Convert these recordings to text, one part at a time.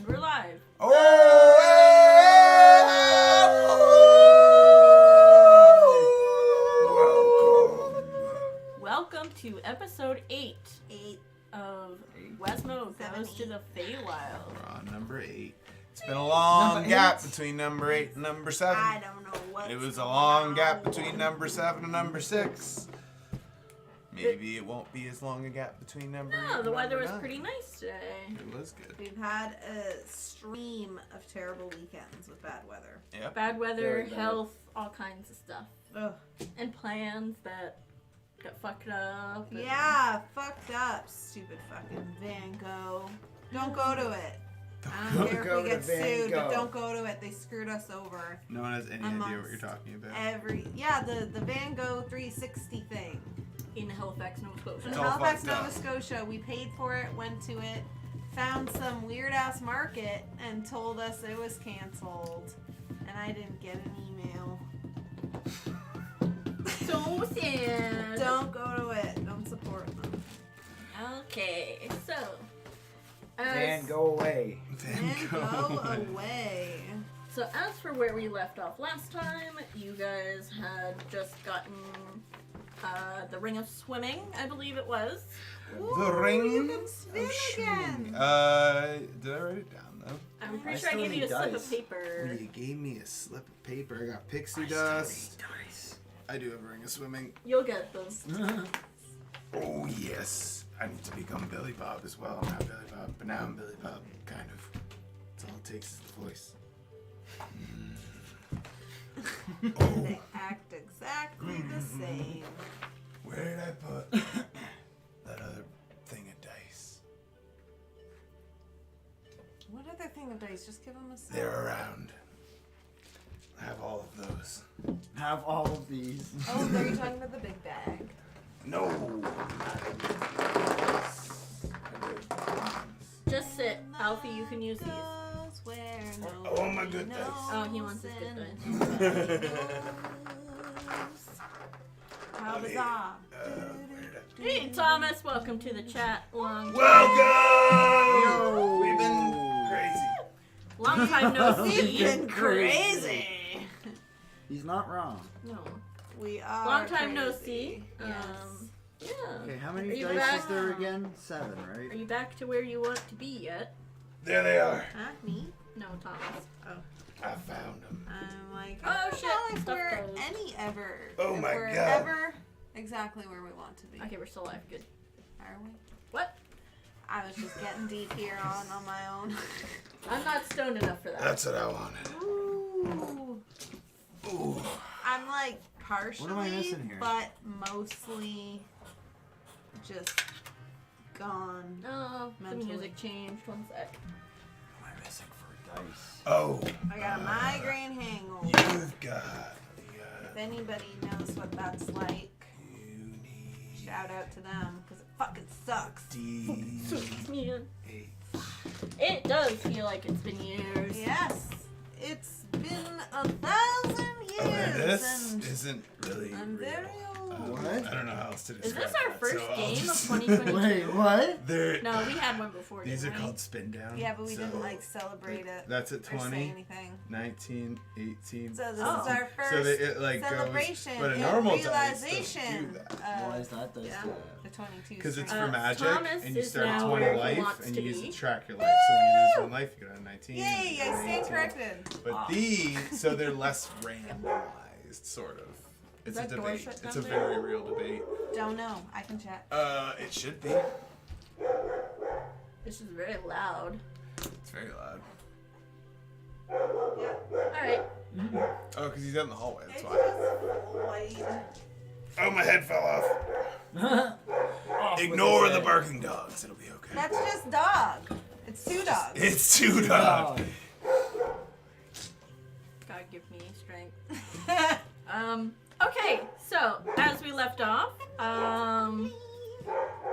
And we're live. Oh! Welcome to episode 8 of Wazmo Goes to the Feywild. We're on number 8. It's been a long gap between number 8 and number 7. I don't know what. It was a long gap between number 7 and number 6. Maybe it won't be as long a gap between number 8 and No, the weather was 9. pretty nice today. It was good. We've had a stream of terrible weekends with bad weather. Yep. Bad weather, Very bad. health, all kinds of stuff. Ugh. And plans that got fucked up. and- Yeah, fucked up. Stupid fucking Van Gogh. Don't go to it. I don't care if we get sued, but don't go to it. They screwed us over. No one has any idea what you're talking about. The Van Gogh 360 thing. In Halifax, Nova Scotia. In It's all Halifax, fucked up. Nova Scotia. We paid for it, went to it, found some weird ass market, and told us it was canceled. And I didn't get an email. So sad. Don't go to it. Don't support them. Okay, so. Man, go away. And go away. So as for where we left off last time, you guys had just gotten the ring of swimming, I believe it was. The ring You can swim again. Did I write it down though? I'm pretty I sure I still gave you a need slip dice. of paper. You gave me a slip of paper. I got pixie dust. I do have a ring of swimming. You'll get them. Oh yes. I need to become Billy Bob as well. I'm not Billy Bob, but now I'm Billy Bob, kind of. That's all it takes is the voice. Oh, They act exactly the same. where did I put that other thing of dice? What other thing of dice? Just give them a second. They're around. I have all of those. Have all of these. Oh, are you talking about the big bag? No. Just sit. Alfie, you can use these. Goes where Oh, my good nobody dice. Oh, he wants his good dice. nobody knows. How bizarre. Where did I... Hey, Thomas, welcome to the chat. Welcome! Yo! We've been crazy. Long time no We've see. been crazy. He's not wrong. No. We are Long time no crazy. see. Yes. Yeah. Okay, how Are many you dice back? is there again? 7, Are right? you back to where you want to be yet? There they are. Huh? Me? No, Thomas. I found them. I'm like, Oh, I don't shit. know if Stuff we're goes. Oh, if my we're God. ever exactly where we want to be. Okay, we're still alive. Good. Are we? What? I was just getting deep here on my own. I'm not stoned enough for that. That's what I wanted. Ooh. Ooh. I'm like partially, What am I missing here? but mostly just gone. Oh, Mentally. the music changed. One sec. What am I missing for dice? Oh. I got a migraine hangover. You've got If anybody knows what that's like, you need shout out to them because it fucking sucks. Man. D8. It does feel like it's been years. Yes, it's been 1,000 years. This and isn't really I'm real. very old. What? I don't know how else to Is describe this our that, first so I'll game of just- 2022? Wait, what? They're, No, we had one before. these are didn't we? called spin down. Yeah, but we didn't so like celebrate it That's at or say 20, anything. 19, 18. So this Oh. is our first So it like celebration goes, but a and normal dice realization. doesn't do that. Why is that dice yeah. do The 22. Because it's string. for magic, Thomas and you is start now 20 where he life, wants and to you use it be. to track your life. So when you lose Woo! one life, you go down to 19. Yay! I stand 18. corrected. But these, so they're less randomized, sort of. It's a that door debate. shut It's down a there? very real debate. Don't know. I can check. It should be. This is very loud. It's very loud. Yeah. Alright. Oh, because he's out in the hallway. That's It's why. just Floyd. Oh, my head fell off. Off with Ignore his the head. barking dogs. It'll be okay. That's just dog. It's two dogs. It's two dogs. God give me strength. Okay, so as we left off,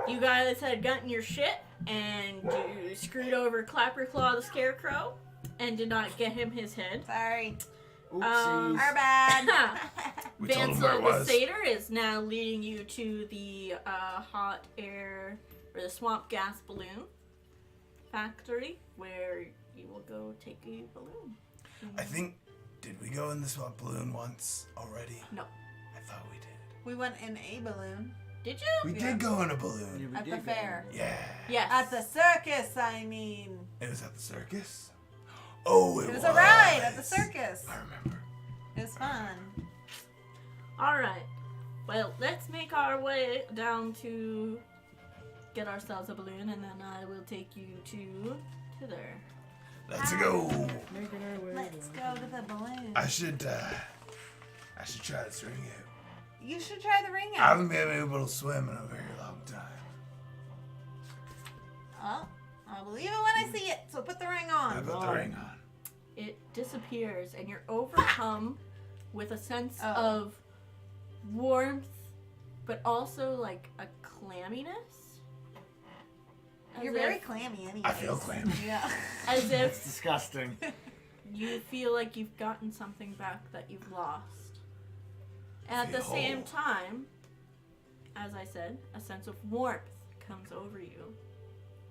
you guys had gotten your shit and you screwed over Clapperclaw the Scarecrow and did not get him his head. Sorry. Oopsies. Our bad. We told him where Vansel it the was. Satyr is now leading you to the hot air or the swamp gas balloon factory where you will go take a balloon. I think, did we go in this one balloon once already? No. I thought we did. We went in a balloon. Did you? We Yeah. did go in a balloon. Yeah, we At did the go. fair. Yeah. Yes. At the circus, I mean. It was at the circus? Oh, It was a ride at the circus. I remember. It was fun. All right. Well, let's make our way down to get ourselves a balloon, and then I will take you to Thither. Let's go. Making our way Let's down. go to the balloon. I should try this ring out. You should try the ring I out. haven't been able to swim in a very long time. Oh, I'll believe it when I see it. So put the ring I on. put the ring on. It disappears, and you're overcome with a sense Oh. of warmth, but also like a clamminess. As You're very clammy anyway. I feel clammy. Yeah. As It's if disgusting. you feel like you've gotten something back that you've lost. And at the Feel same whole. time, as I said, a sense of warmth comes over you.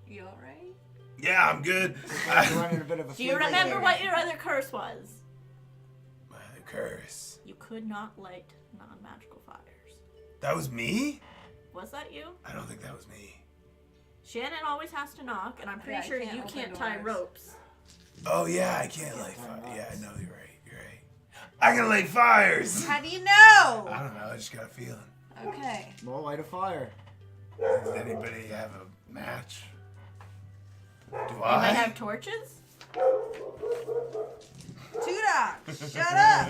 You alright? Yeah, I'm good. I'm running a bit of a Do you fever remember there. what your other curse was? My curse. You could not light non-magical fires. That was me? Was that you? I don't think that was me. Shannon always has to knock, and I'm pretty Yeah, I sure can't you open can't tie doors. ropes. Oh yeah, I can't light Why fire. not? Yeah, no, you're right. You're right. I can light fires. How do you I know? don't know. I just got a feeling. Okay. Well, light a fire. Does anybody have a match? Do Anybody I? have torches? Tudok, shut up.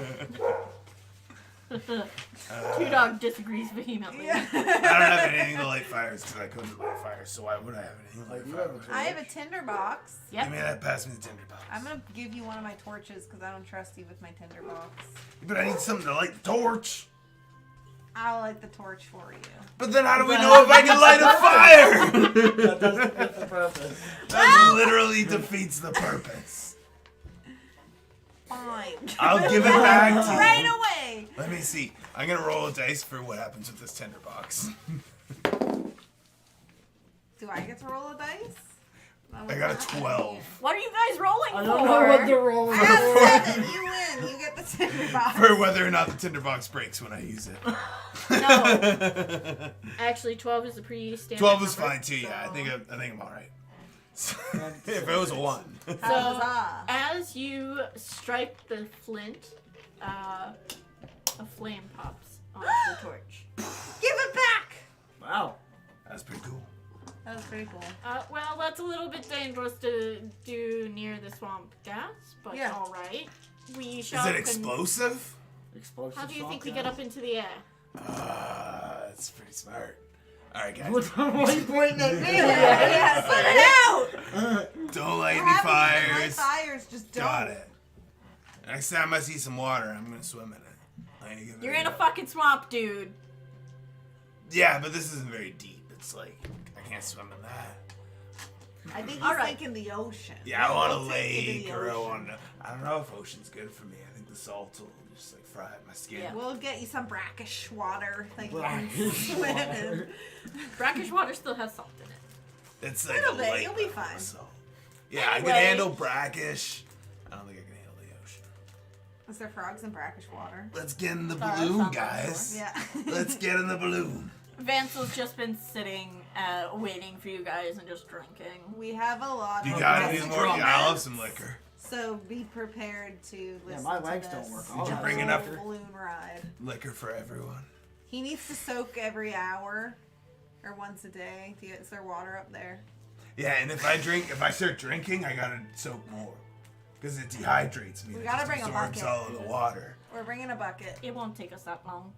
Two Dog disagrees vehemently. I don't have anything to light fires because I couldn't light fires. So why would I have anything to light You have a fires? I have a tinder box. Yep. Give me that. Pass me the tinderbox. I'm gonna give you one of my torches because I don't trust you with my tinder box. But I need something to light the torch. I'll light the torch for you. But then how do we know if I can light a fire? That doesn't fit the purpose. That literally defeats the purpose. Fine. I'll give it back to you. Right away. Let me see. I'm gonna roll a dice for what happens with this tinderbox. Do I get to roll a dice? I got a 12. What are you guys rolling I for? don't know what they're rolling I for. got 7. You win. You get the tinder box. For whether or not the tinderbox breaks when I use it. No. Actually, 12 is a pretty standard 12 is number. fine too. Yeah, So- I think I'm all right. If it was a 1. Huzzah. As you strike the flint, a flame pops onto the torch. Give it back. Wow. That's pretty cool. That was pretty cool. Well, that's a little bit dangerous to do near the swamp gas, but Yeah. all right. We shall. Is it explosive? Explosive. How do you think we swamp get up into the air? That's pretty smart. All right, guys. gas. What are you pointing at me? Yeah, put it out. Don't light What any happens when light fires. fires just don't. Got it. Next time I see some water, I'm gonna swim in it. I ain't giving You're it in a up. fucking swamp, dude. Yeah, but this isn't very deep. It's like I can't swim in that. I think he's All right. thinking the ocean. Yeah, I want a We'll take you to lake the or I ocean. want to. I don't know if ocean's good for me. I think the salt will just like fry up my skin. Yeah. We'll get you some brackish water that you can Brackish swim in. water. Brackish water still has salt in it. It's like Little a bit, light you'll be level of fine. salt. Yeah, I Anyway. can handle brackish. I don't think I can handle the ocean. Is there frogs in brackish water? Let's get in the Stars balloon, on the guys. Yeah. Let's get in the balloon. Vansel's just been sitting, waiting for you guys and just drinking. We have a lot You of got guests any to more? join Yeah, I'll have us, some liquor. So be prepared to listen my to legs this don't work. Did you bring enough? balloon ride. Liquor for everyone. He needs to soak every hour or once a day. Is there water up there? Yeah, and if I start drinking, I gotta soak more. Because it dehydrates me. We It gotta just bring a absorbs bucket. all of the water. We're bringing a bucket. It won't take us that long.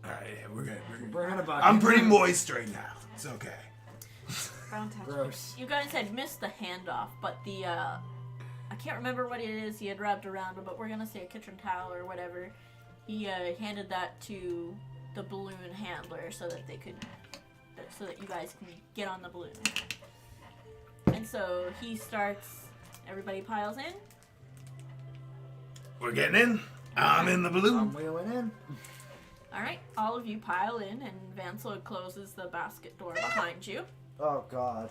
Alright, yeah, we're good. Bring in a bucket. I'm pretty moist right now. It's okay. Don't touch me. Gross. You guys had missed the handoff, but the, I can't remember what it is he had wrapped around him, but we're gonna say a kitchen towel or whatever. He, handed that to the balloon handler so that so that you guys can get on the balloon. And so he starts, everybody piles in. We're getting in. I'm in the I'm balloon. wheeling in. Alright, all of you pile in, and Vansel closes the basket door behind you. Oh God.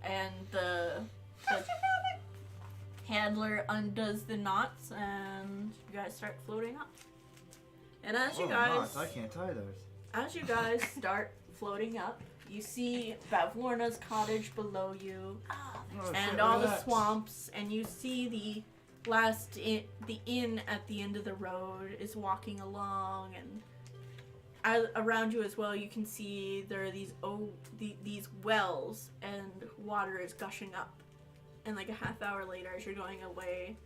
And the handler undoes the knots, and you guys start floating up. And as you Oh, guys, knots. I can't tie those. as you guys start floating up, you see Bavlorna's cottage below you, Oh, and shit, all look the at that. swamps, and you see the inn at the end of the road is walking along, and around you as well, you can see there are these wells, and water is gushing up. And like a half hour later, as you're going away,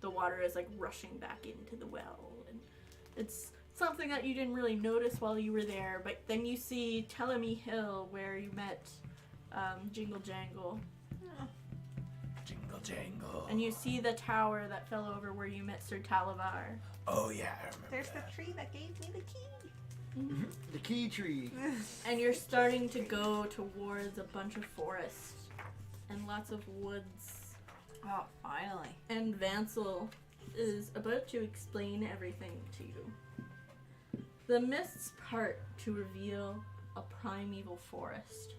the water is like rushing back into the well, and it's something that you didn't really notice while you were there. But then you see Telemy Hill, where you met Jingle Jangle, Jingle jangle. and you see the tower that fell over where you met Sir Talavar. Oh yeah, I remember There's that. the tree that gave me the key. The key tree. And you're starting to go towards a bunch of forest and lots of woods. Oh, finally. And Vansel is about to explain everything to you. The mists part to reveal a primeval forest.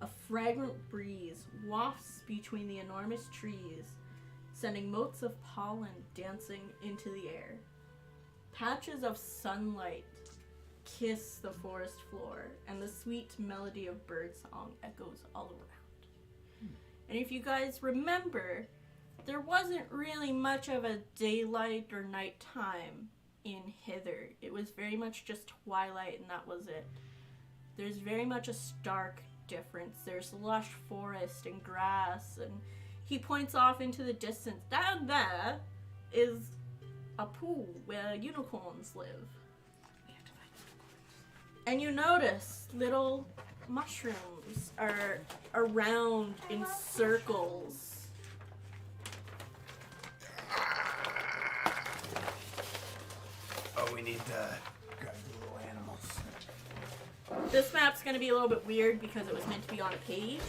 A fragrant breeze wafts between the enormous trees, sending motes of pollen dancing into the air. Patches of sunlight kiss the forest floor, and the sweet melody of birdsong echoes all around. And if you guys remember, there wasn't really much of a daylight or nighttime in Thither. It was very much just twilight, and that was it. There's very much a stark difference. There's lush forest and grass, and he points off into the distance. Down there is a pool where unicorns live. And you notice little mushrooms are around in circles. Oh, we need to grab the little animals. This map's gonna be a little bit weird because it was meant to be on a page.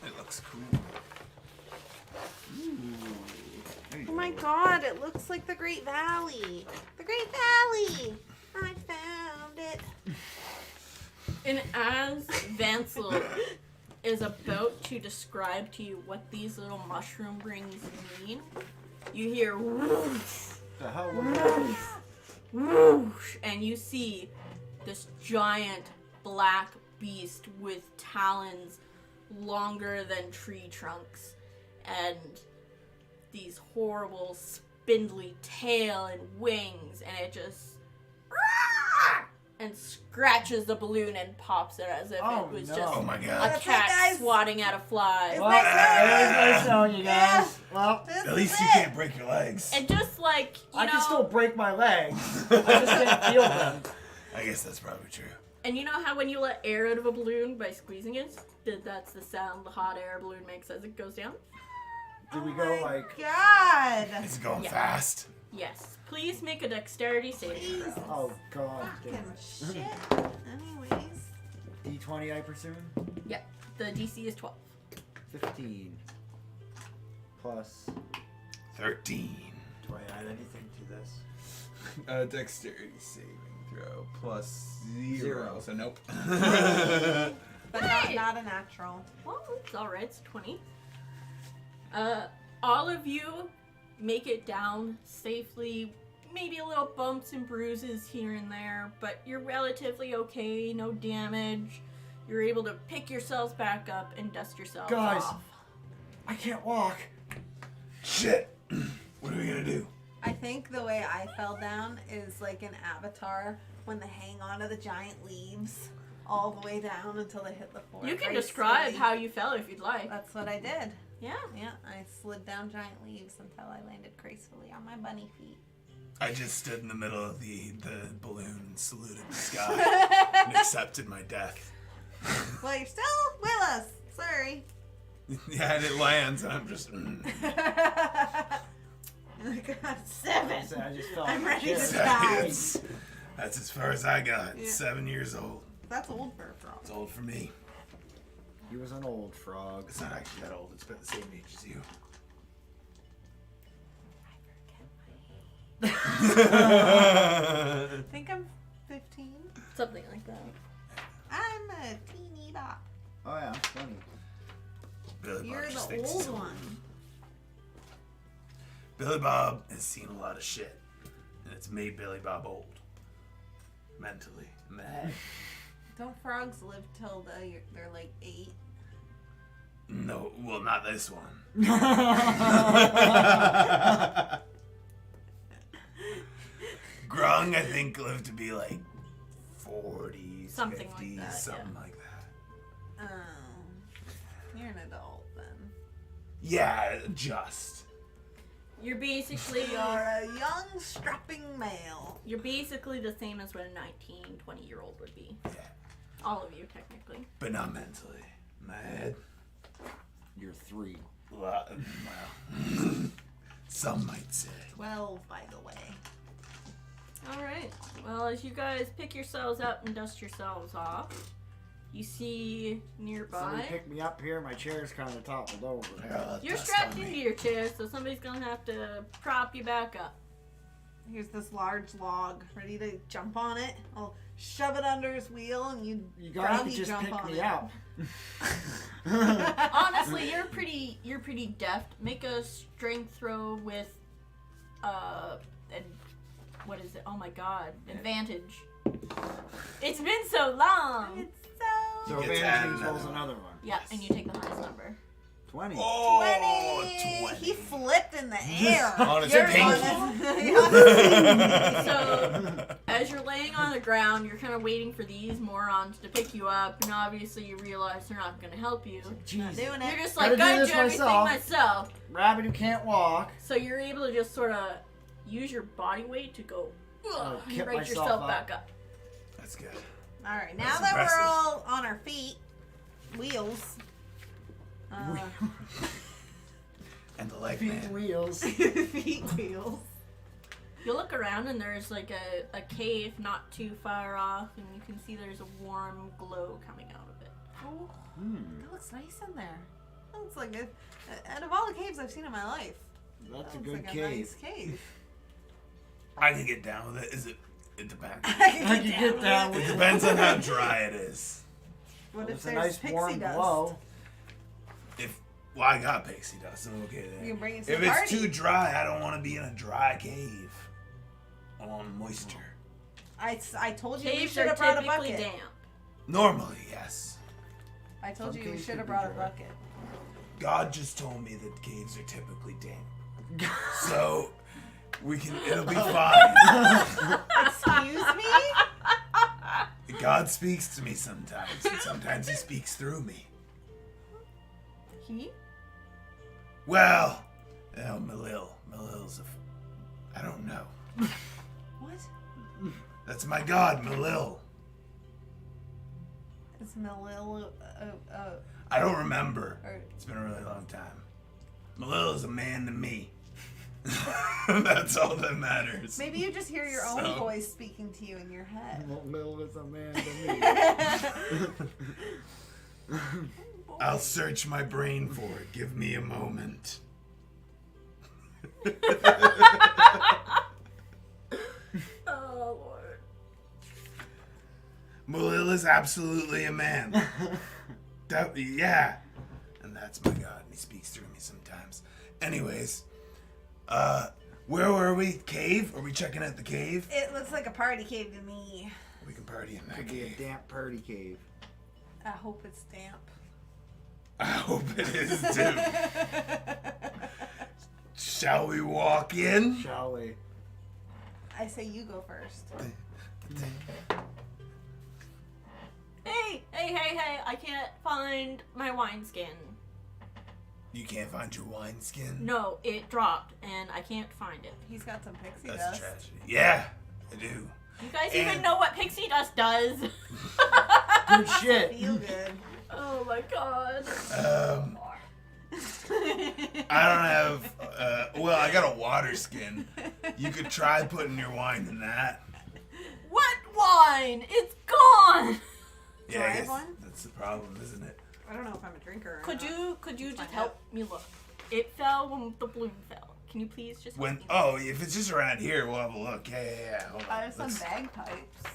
It looks cool. Oh my god, it looks like the Great Valley. The Great Valley! I found it. And as Vansel is about to describe to you what these little mushroom rings mean, you hear whoosh, The hell was that? whoosh, and you see this giant black beast with talons longer than tree trunks and these horrible spindly tail and wings, and it just and scratches the balloon and pops it as if Oh, it was no. just Oh my a god. That's cat it, guys. swatting at a fly. It's Well, nice there's my song, you guys. Well, This At least is you it. can't break your legs. And just like, you I know, can still break my legs. I just can't feel them. I guess that's probably true. and you know how when you let air out of a balloon by squeezing it, that's the sound the hot air balloon makes as it goes down? Did we Oh go my like? God! Is it going Yeah. fast? Yes. Please make a dexterity saving throw. Oh god. Fucking shit. Anyways. D20, I presume. The DC is 12. 15 plus. 13. Do I add anything to this? Dexterity saving throw plus 0. Zero. So nope. But Hey! not a natural. Well, it's alright, it's 20. All of you make it down safely. Maybe a little bumps and bruises here and there, but you're relatively okay, no damage. You're able to pick yourselves back up and dust yourselves Guys. off. I can't walk. Shit. What are we gonna do? I think the way I fell down is like an Avatar when they hang onto the giant leaves all the way down until they hit the floor. You can Very describe slowly. how you fell if you'd like. That's what I did. Yeah. Yeah, I slid down giant leaves until I landed gracefully on my bunny feet. I just stood in the middle of the balloon and saluted the sky and accepted my death. Well, you're still with us. Sorry. Yeah, and it lands, and I'm just. Oh my God, 7. So I just felt I'm ready to shit. die. That's as far as I got. Yeah. 7 years old. That's old for a frog. It's old for me. He was an old frog. It's not actually that old. It's about the same age as you. I think I'm 15. Something like that. I'm a teeny bop. Oh yeah, I'm 20. Billy Bob You're just the thinks he's old one. Billy Bob has seen a lot of shit, and it's made Billy Bob old. Mentally. Mad. Don't frogs live till they're like 8? No, well, not this one. Grung, I think, lived to be like 40s, Something 50s, like that, something yeah. like that. Oh. You're an adult then. Yeah, just. You're basically You're a young, strapping male. you're basically the same as what a 19, 20-year-old would be. Yeah, All of you, technically. but not mentally. Mad. You're 3. Well, some might say. 12, by the way. All right. Well, as you guys pick yourselves up and dust yourselves off, you see nearby. Somebody pick me up here. My chair's kind of toppled over. You're strapped into your chair, so somebody's gonna have to prop you back up. Here's this large log, ready to jump on it. I'll shove it under his wheel, and you guys just jump pick on me it. up. Honestly, you're pretty deft. Make a strength throw with, and what is it? Oh my God, advantage. It's been so long. It's So You get to advantage add means rolls another another one. Yeah, and you take the highest number. 20. Oh, 20. 20. He flipped in the air. On his You're pinky. So, as you're laying on the ground, you're kind of waiting for these morons to pick you up, and obviously you realize they're not going to help you. Not doing You're it. just Gotta like, do gotta this do everything myself. Rabbit who can't walk. So you're able to just sort of use your body weight to go, ugh, and kip raise myself yourself up. back up. That's good. All right, now That's that impressive. we're all on our feet, wheels. And the leg Feet man. wheels. feet wheels. You look around and there's like a cave not too far off, and you can see there's a warm glow coming out of it. Oh, Hmm. that looks nice in there. That looks like it. Out of all the caves I've seen in my life, That's that a looks good like cave. a nice cave. I can get down with it. It depends. I I can get with down it. with It depends on how dry it is. What if It's a there's nice pixie warm dust? glow. Well, I got pixie dust. I'm okay there. You can bring it to If the it's party. too dry, I don't want to be in a dry cave. I want moisture. I told you you Caves should are have brought a typically bucket. damp. Normally, yes. I told Some you you caves should have could be brought a dry. bucket. God just told me that caves are typically damp. So, it'll be fine. Excuse me? God speaks to me sometimes, and sometimes he speaks through me. He? Well, Malil's I don't know. What? That's my God, Malil. It's Malil. I don't remember. Or It's been a really long time. Malil is a man to me. That's all that matters. maybe you just hear your own So- voice speaking to you in your head. Lil is a man to me. I'll search my brain for it. Give me a moment. Oh, Lord. Malil is absolutely a man. Yeah. And that's my God, and he speaks through me sometimes. Anyways, where were we? Cave? Are we checking out the cave? It looks like a party cave to me. We can party in that Could be a cave. damp party cave. I hope it's damp. I hope it is too. Shall we walk in? Shall we? I say you go first. Hey, I can't find my wineskin. You can't find your wineskin? No, it dropped, and I can't find it. He's got some pixie That's dust. a tragedy. Yeah, I do. You guys And- even know what pixie dust does? Good shit. Feel good. Oh my God. I don't have, well, I got a water skin. You could try putting your wine in that. What wine? It's gone. Yeah, I I have guess one? that's the problem, isn't it? I don't know if I'm a drinker or Could not. you just find help me look? It fell when the balloon fell. Can you please just help When me? oh, if it's just around here, we'll have a look. Yeah. Hold on. I have some Let's- bagpipes.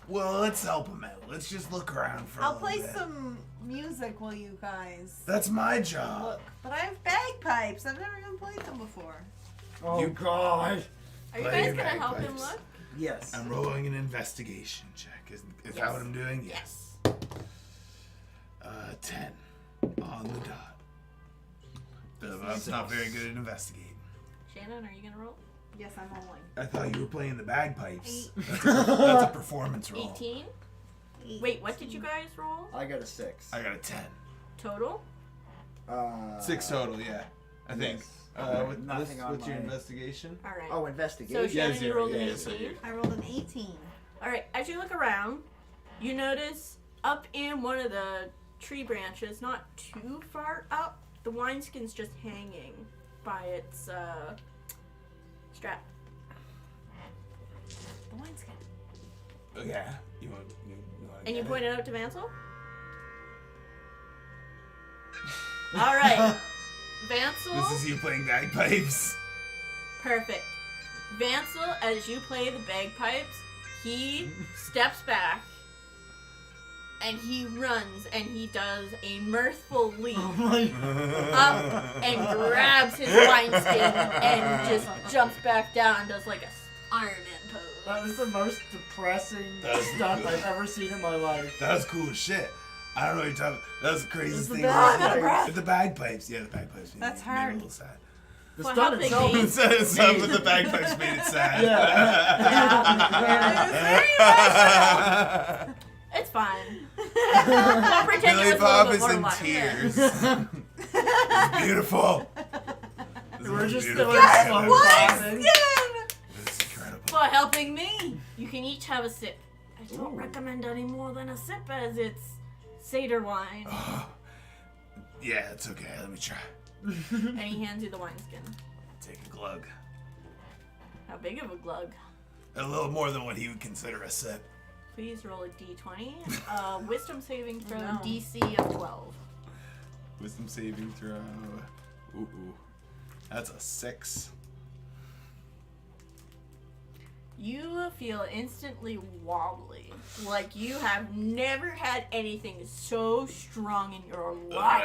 Well, let's help him out. Let's just look around for a I'll little play bit. some music while you guys That's my job. look. But I have bagpipes. I've never even played them before. Oh You- God. Are you Play guys gonna help him bagpipes. look? Yes. I'm rolling an investigation check. Is that Yes. what I'm doing? Yes. 10 on the dot. That's not very good at investigating. Shannon, are you gonna roll? Yes, I'm rolling. I thought you were playing the bagpipes. 8. That's a performance roll. 18. Wait, what did you guys roll? I got a 6. I got a 10. Total? 6 total, yeah. I think. Yes. What's on your my- investigation? All right. Oh, So investigation. Shannon, you zero, rolled an yeah, 18. so you- I rolled an 18. All right. As you look around, you notice up in one of the tree branches, not too far up, the wineskin's just hanging by its strap. The wineskin. Oh, yeah. You want And you get point it out to Vansel? All right. Vansel. This is you playing bagpipes. Perfect. Vansel, as you play the bagpipes, he steps back and he runs and he does a mirthful leap Oh my. up and grabs his wineskin and just jumps back down and does like a Iron Man pose. That was the most depressing That's- stuff I've ever seen in my life. That was cool as shit. I don't know what you're talking about. That was the craziest It's the thing. bagpipes. The bagpipes. Yeah, the bagpipes. That's made me hard. a little sad. The Well, stunt how big itself they- is Some of the bagpipes made it sad. It's fine. I'll pretend Billy it was Bob a little is bit more in light. tears. It's beautiful. This We're is just beautiful. still in slow What? clapping. It's incredible. For helping me, you can each have a sip. I don't Ooh. recommend any more than a sip as it's Seder wine. Yeah, it's okay. Let me try. And he hands you the wineskin. Take a glug. How big of a glug? A little more than what he would consider a sip. Please roll a d20. Wisdom saving throw No. DC of 12. Wisdom saving throw. Ooh. That's a 6. You feel instantly wobbly. Like you have never had anything so strong in your life.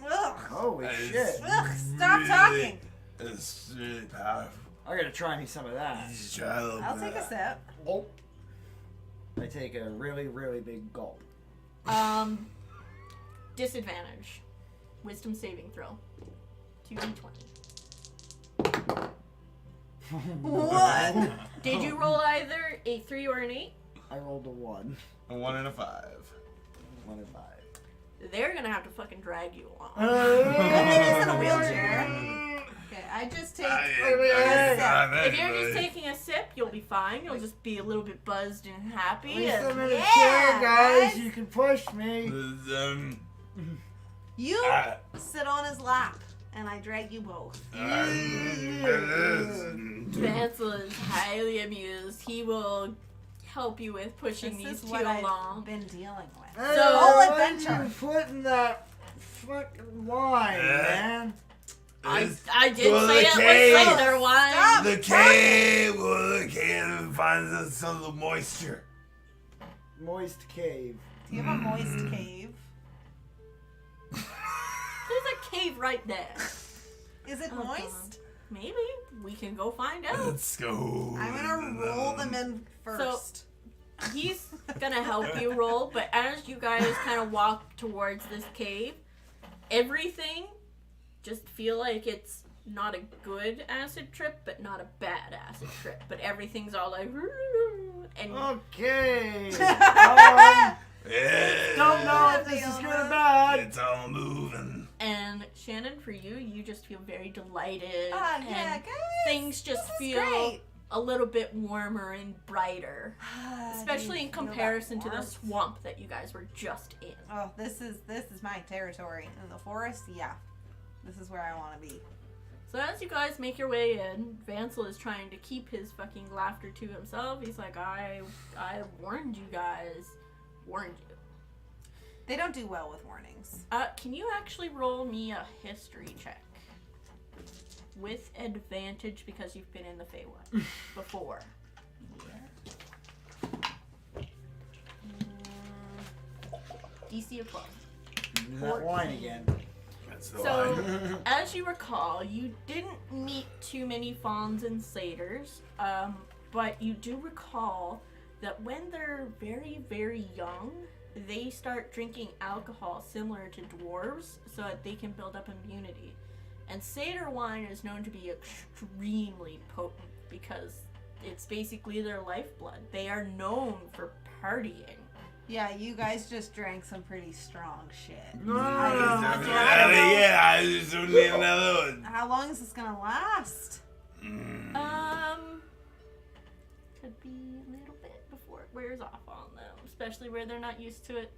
Ugh. Holy That is- shit. Ugh, stop talking. It's really powerful. I gotta try me some of that. Just try a little I'll bit take of a that. sip. Oh. I take a really, really big gulp. Disadvantage. Wisdom saving throw. 2d20. What? Did you roll either a 3 or an 8? I rolled a 1. A 1 and a 5. 1 and 5. They're gonna have to fucking drag you along. He's in a wheelchair. Okay, I just take. If you're just taking a sip, you'll be fine. You'll just be a little bit buzzed and happy. At least and- I'm in a Yeah, chair, guys. guys. You can push me. You sit on his lap, and I drag you both. Vansel is highly amused. He will help you with pushing This these is two what I've along. been dealing with. Hey, So- Whole what adventure. are you putting that fucking wine, man? I did Well, say the it cave. was cider wine. Stop. The cave finds some of the moisture. Moist cave. Do you have a moist cave? There's a cave right there. Is it Oh, moist? Maybe we can go find out. Let's go. I'm gonna roll them in first. He's gonna help you roll, but as you guys kind of walk towards this cave, everything just feel like it's not a good acid trip, but not a bad acid trip. But everything's all like, and Okay. Yeah. Don't know if this is good or bad. It's all moving. and Shannon, for you, you just feel very delighted, Ah, yeah, and guys. things just This is feel great. a little bit warmer and brighter, especially in comparison to the swamp that you guys were just in. Oh, this is my territory. In the forest, yeah. This is where I want to be. So as you guys make your way in, Vansel is trying to keep his fucking laughter to himself. He's like, I warned you guys. Warned you. They don't do well with warnings. Can you actually roll me a history check? With advantage because you've been in the Feywild before. DC of 12. That wine again. That's the So, line. as you recall, you didn't meet too many fawns and satyrs, but you do recall that when they're very, very young, they start drinking alcohol similar to dwarves so that they can build up immunity. And satyr wine is known to be extremely potent because it's basically their lifeblood. They are known for partying. Yeah, you guys just drank some pretty strong shit. Yeah, I just don't need another one. How long is this gonna last? Could be a little bit before it wears off on them, especially where they're not used to it.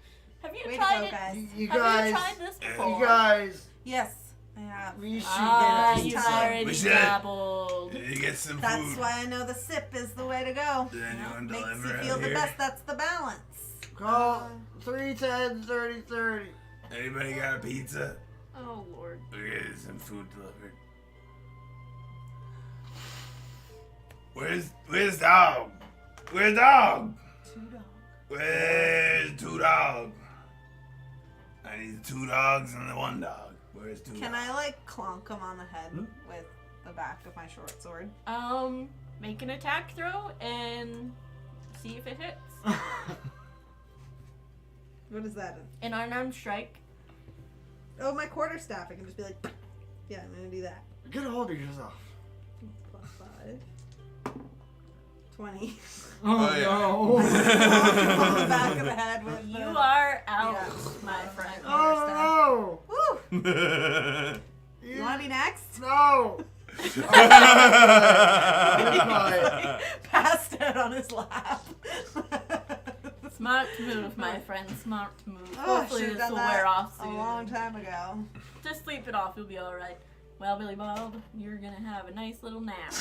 Have you Way to tried go, it? guys. You Have you guys, tried this before? you guys, Yes, I have. we should Ah, get a you've pizza. already We should. dabbled. You get some That's food. why I know the sip is the way to go. Does anyone Makes deliver you out feel the here? best. That's the balance. Call 310-3030. Anybody got a pizza? Oh lord. We get some food delivered. Where's dog? Where's dog? $2. Where's two dog? I need 2 dogs and the 1 dog. Where's 2 Can dogs? I like clonk him on the head with the back of my short sword? Make an attack throw and see if it hits. What is that? An unarmed strike. Oh, my quarterstaff. I can just be like, yeah, I'm gonna do that. Get a hold of yourself. Plus 5. 20. Oh, yeah. no. On the back of the head with the... You are out, Yeah. my friend. Oh Woo! no. You want to be next? No. Passed out on his lap. Smart move, my friend. Smart move. Oh, I Hopefully should've this done will that wear off a soon. long time ago. Just sleep it off. You'll be all right. Well, Billy Bob, you're gonna have a nice little nap.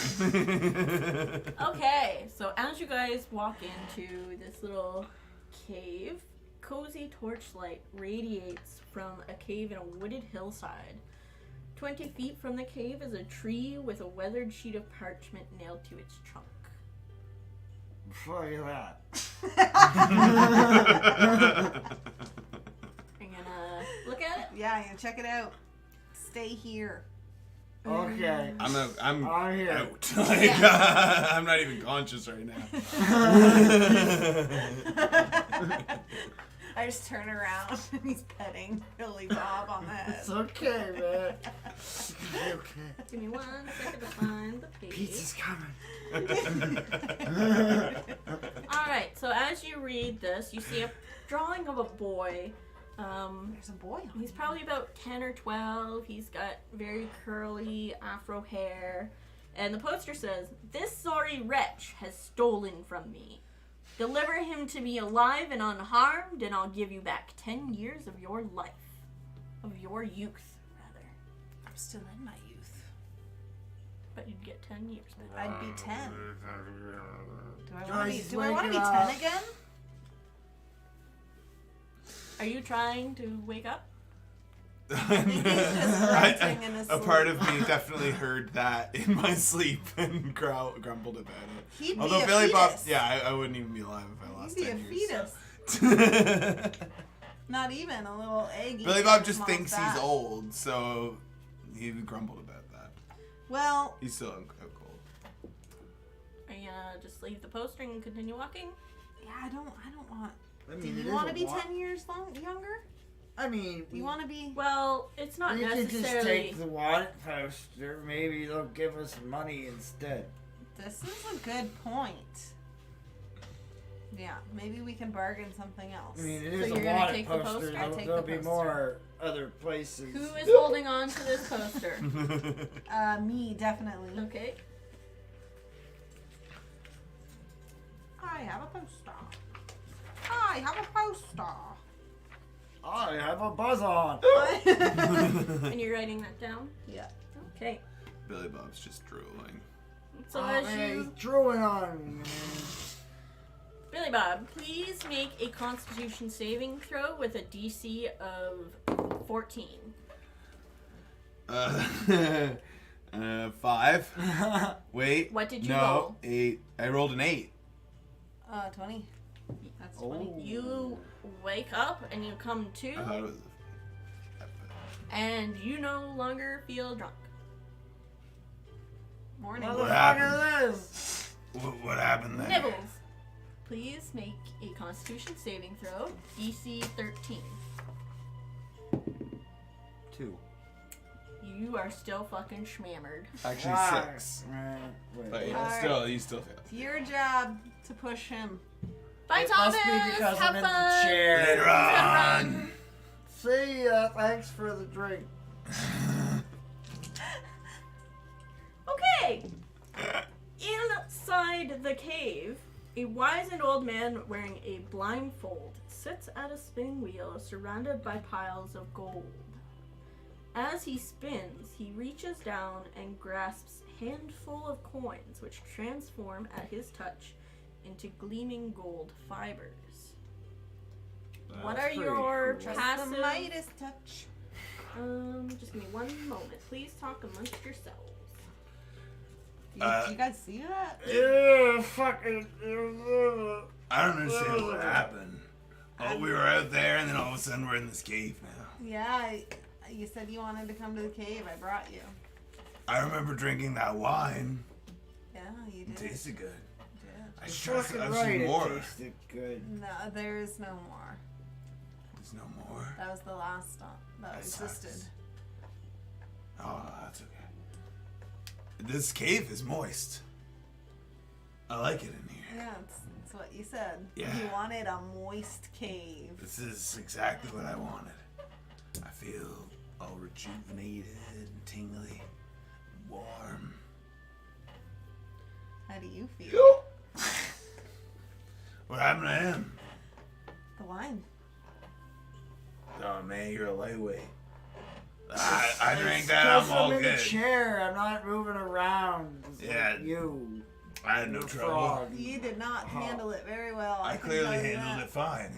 Okay, so as you guys walk into this little cave, cozy torchlight radiates from a cave in a wooded hillside. 20 feet from the cave is a tree with a weathered sheet of parchment nailed to its trunk. Fuck that. You're gonna look at it? Yeah, I'm gonna check it out. Stay here. Okay. I'm here. out. Like, I'm not even conscious right now. I just turn around and he's petting Billy Bob on the head. It's okay, man. It's okay. Give me 1 second to find the page. Pizza's coming. Alright, so as you read this, you see a drawing of a boy. There's a boy on He's probably about 10 or 12. He's got very curly afro hair. And the poster says, "This sorry wretch has stolen from me. Deliver him to me alive and unharmed, and I'll give you back 10 years of your life. Of your youth, rather. I'm still in my youth. But you'd get 10 years back." I'd be 10. Do I Guys, want to be wake 10 up. again? Are you trying to wake up? He's just grunting in his A part of sleep. me definitely heard that in my sleep and grumbled about it. He'd be Although a Billy Bob, fetus. yeah, I wouldn't even be alive if I lost He'd be 10 a years. fetus. Not even a little eggy. Billy Bob in just his thinks mom's he's back. old, so he grumbled about that. Well, He's still out cold. Are you gonna just leave the poster and continue walking? yeah, I don't want. I Do mean, it you is want a to be lot. 10 years younger? I mean, Do you want to be? Well, it's not we could just necessarily. take the wanted poster. Maybe they'll give us money instead. This is a good point. Yeah, maybe we can bargain something else. I mean, it So is you're a gonna wanted take the poster. poster? There'll, Take there'll the be poster. more other places. Who is holding on to this poster? Me, definitely. Okay. I have a poster. I have a poster. I have a buzz on. And you're writing that down? Yeah. Okay. Billy Bob's just drooling. So Oh, as man, you... he's drooling on me, man. Billy Bob, please make a constitution saving throw with a DC of 14. 5. Wait. What did you no, roll? 8. I rolled an 8. 20. That's Oh. funny. You wake up and you come to, I thought it was. and you no longer feel drunk. Morning. What the What fuck happened? is this? What happened there? Nibbles, please make a Constitution saving throw, DC 13. 2. You are still fucking schmammered. Actually, Why? 6. Wait. But yeah, Alright. you still failed. It's your job to push him. Bye, It Thomas. must be because Have I'm in fun. the chair. Later on. See ya. Thanks for the drink. Okay. Inside the cave, a wizened old man wearing a blindfold sits at a spinning wheel surrounded by piles of gold. As he spins, he reaches down and grasps a handful of coins which transform at his touch into gleaming gold fibers. What are pretty your cool. Trust passive... the Midas touch. Just give me one moment. Please talk amongst yourselves. Do you guys see that? Yeah, fucking. I don't understand what happened. Oh, we were out there, and then all of a sudden we're in this cave now. Yeah, you said you wanted to come to the cave. I brought you. I remember drinking that wine. Yeah, you It did. tasted good. Yeah. I tried Fucking to right, some it more. tasted good. No, there is no more. There's no more. That was the last stop that That existed. sucks. Oh, that's okay. This cave is moist. I like it in here. Yeah, that's what you said. Yeah. You wanted a moist cave. This is exactly what I wanted. I feel all rejuvenated and tingly, warm. How do you feel? What happened to him? The wine. Oh man, you're a lightweight. I drank that. I'm all in the good. chair. I'm not moving around. It's Yeah. like you. I had no you trouble. frog. You did not handle it very well. I can clearly tell you handled that. it fine.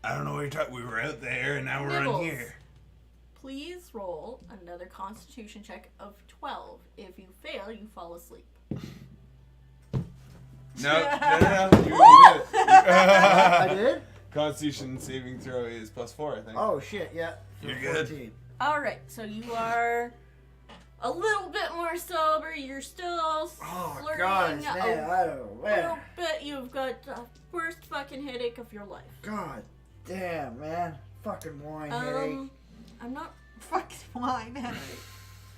I don't know what you're talking. We were out there, and now we're Nibbles. in here. Please roll another Constitution check of 12. If you fail, you fall asleep. No. You did it. I did? Constitution saving throw is +4, I think. Oh shit, yeah. You're good. 14. All right, so you are a little bit more sober. You're still Oh flirting god, man, I don't know. a little bit. You've got the worst fucking headache of your life. God damn, man. Fucking wine headache. I'm not. Fucking wine headache.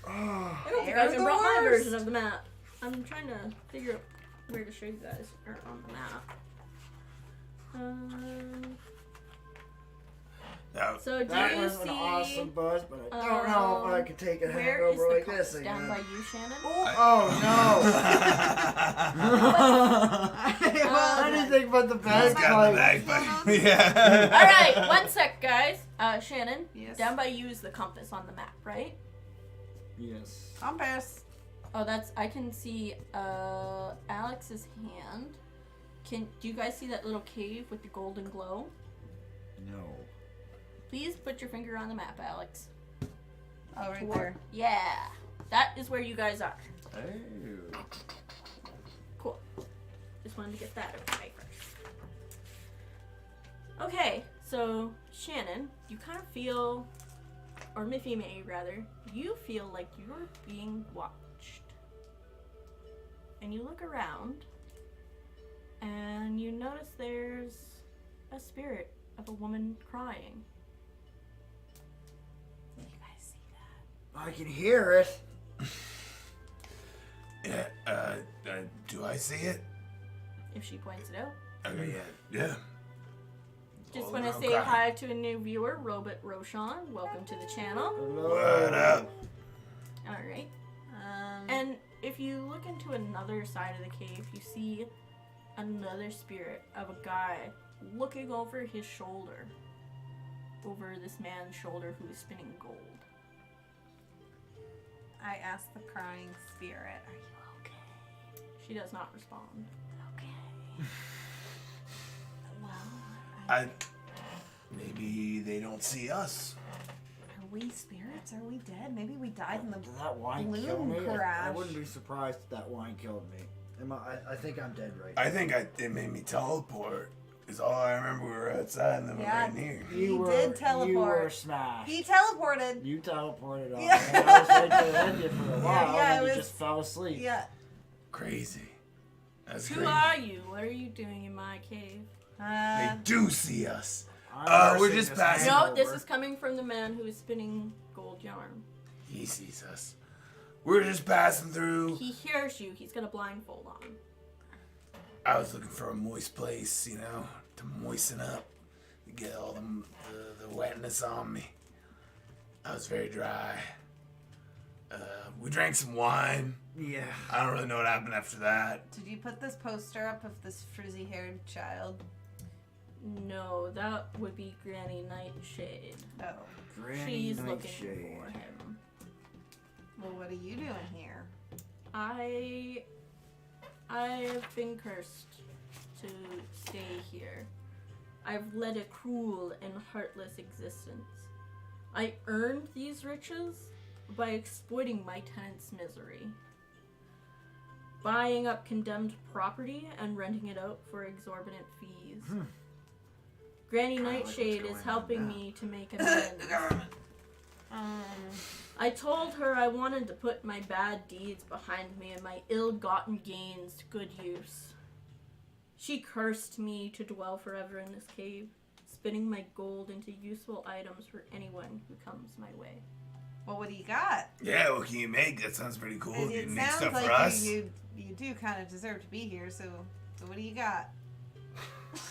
Oh. I don't think They're I even the brought my worst. version of the map. I'm trying to figure out where to show you guys or on the map. That, So do That you was see an awesome buzz, but I don't know if I could take a where is hangover the like compass? this Down again. by you, Shannon? Oh no! Well, Anything but the He's bad got the type. bagpipe. Yeah. All right, one sec, guys. Shannon, Yes. down by you is the compass on the map, right? Yes. Compass. Oh, that's I can see Alex's hand. Do you guys see that little cave with the golden glow? No. Please put your finger on the map, Alex. Oh, right Toward- there. Yeah, that is where you guys are. Oh. Cool. Just wanted to get that out of the way first. Okay, so Shannon, you kind of feel, or Miffy May rather, you feel like you're being watched. And you look around, and you notice there's a spirit of a woman crying. You guys see that? I can hear it. Yeah. Do I see it? If she points it out. Okay. Yeah. Just Oh, want to no, say God. hi to a new viewer, Robert Roshan. Welcome to the channel. Hello. What up? Alright. And if you look into another side of the cave, you see another spirit of a guy looking over his shoulder. Over this man's shoulder who is spinning gold. I asked the crying spirit, "Are you okay?" She does not respond. Okay. I. Maybe they don't see us. Are we spirits? Are we dead? Maybe we died in the Did that wine kill balloon me? I crash. wouldn't be surprised if that wine killed me. I think I'm dead right I think it made me teleport. Is all I remember. We were outside and then we were right near. He did teleport. You were smashed. He teleported. You teleported off. Yeah. And I was right there with you for a while, yeah, and it you was- just fell asleep. Yeah. Crazy. That's Who crazy. are you? What are you doing in my cave? They do see us. I'm we're nursing just this passing- No, this hangover. is coming from the man who is spinning gold yarn. He sees us. We're just passing through. He hears you. He's got a blindfold on. I was looking for a moist place, you know, to moisten up, to get all the wetness on me. I was very dry. We drank some wine. Yeah. I don't really know what happened after that. Did you put this poster up of this frizzy-haired child? No, that would be Granny Nightshade. Oh. Granny She's looking Nightshade. for him. Well, what are you doing here? I've been cursed to stay here. I've led a cruel and heartless existence. I earned these riches by exploiting my tenants' misery. Buying up condemned property and renting it out for exorbitant fees. Granny Kinda like what's Nightshade going is on helping now. me to make amends. I told her I wanted to put my bad deeds behind me and my ill-gotten gains to good use. She cursed me to dwell forever in this cave, spinning my gold into useful items for anyone who comes my way. Well, what do you got? Yeah, what can you make? That sounds pretty cool. It, You it make sounds stuff like for us? you do kind of deserve to be here. So what do you got?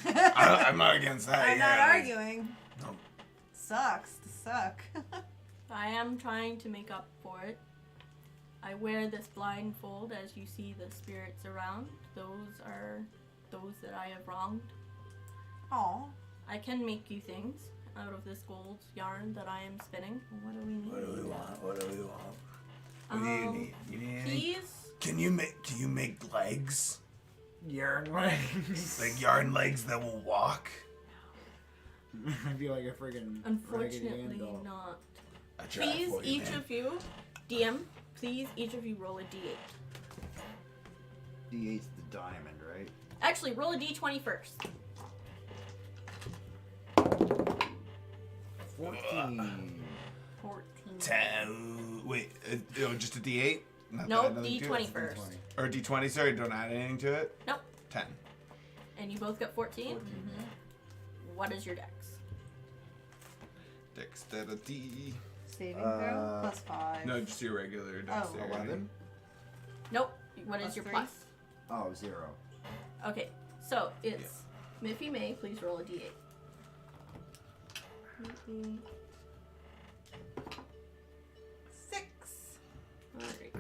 I'm not against that. I'm yeah, not like- arguing. No. Sucks to suck. I am trying to make up for it. I wear this blindfold as you see the spirits around. Those are those that I have wronged. Aw. I can make you things out of this gold yarn that I am spinning. What do we need? What do we want? What do we want? What do you need? You need anything? Keys? Can you make legs? Yarn legs. Like yarn legs that will walk? I feel like a friggin' Unfortunately not. I tried Please, for you, each man. of you, DM, please, each of you roll a d8. D8's the diamond, right? Actually, roll a d20 first. 14. 14. 10. Wait, just a D8? Not No, that, another two? d20 first. Or D20, sorry, don't add anything to it? Nope. 10. And you both got 14? 14. What is your dex? Dexterity. Saving throw plus 5. No, just your regular dexterity. 11? Nope. What is Plus your 3? plus? Oh, 0. Okay, so it's, if you may, please roll a d8. 6. Alright.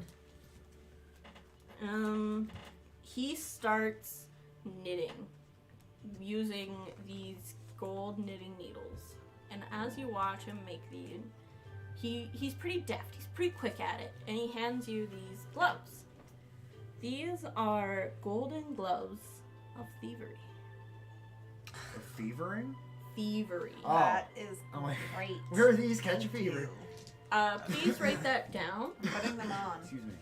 He starts knitting using these gold knitting needles. And as you watch him make these, he's pretty deft, he's pretty quick at it, and he hands you these gloves. These are golden gloves of thievery. A fevering? Thievery. Oh. That is I'm like, great. where are these catch a fever? Please write that down. Putting them on. Excuse me.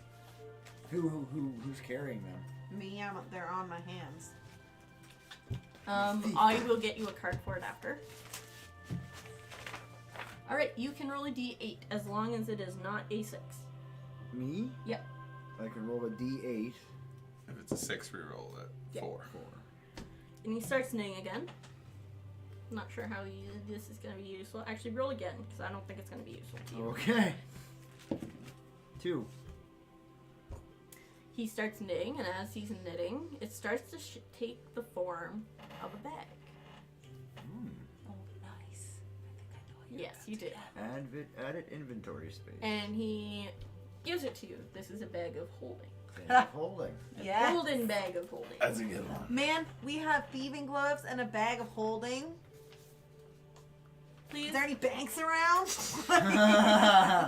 Who's carrying them? Me, they're on my hands. I will get you a card for it after. Alright, you can roll a d8 as long as it is not a 6. Me? Yep. I can roll a D8. If it's a 6, reroll it. Yeah. 4. And he starts knitting again. Not sure how this is going to be useful. Actually, roll again, because I don't think it's going to be useful to you. Okay. 2. He starts knitting, and as he's knitting, it starts to take the form of a bag. Oh, nice. I think I know what you're Yes, you did. Added inventory space. And he gives it to you. This is a bag of holding. Thank you, holding. A Yeah. golden bag of holding. That's a good one. Man, we have thieving gloves and a bag of holding. Please. Is there any banks around?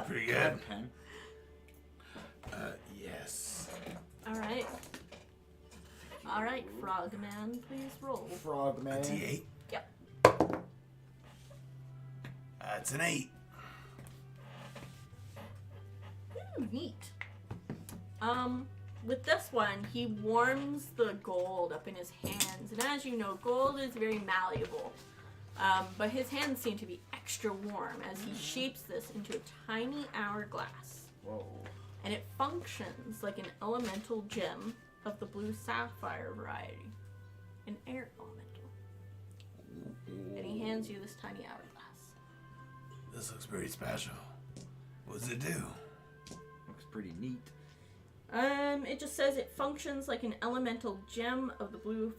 Pretty good. Pen. Yes. Alright. Alright, Frogman, please roll. A Frogman. D8? Yep. That's an 8. Ooh, neat. with this one, he warms the gold up in his hands. And as you know, gold is very malleable. But his hands seem to be extra warm as he shapes this into a tiny hourglass. Whoa. And it functions like an elemental gem of the blue sapphire variety. An air elemental. And he hands you this tiny hourglass. This looks pretty special. What does it do? Looks pretty neat. It just says it functions like an elemental gem of the blue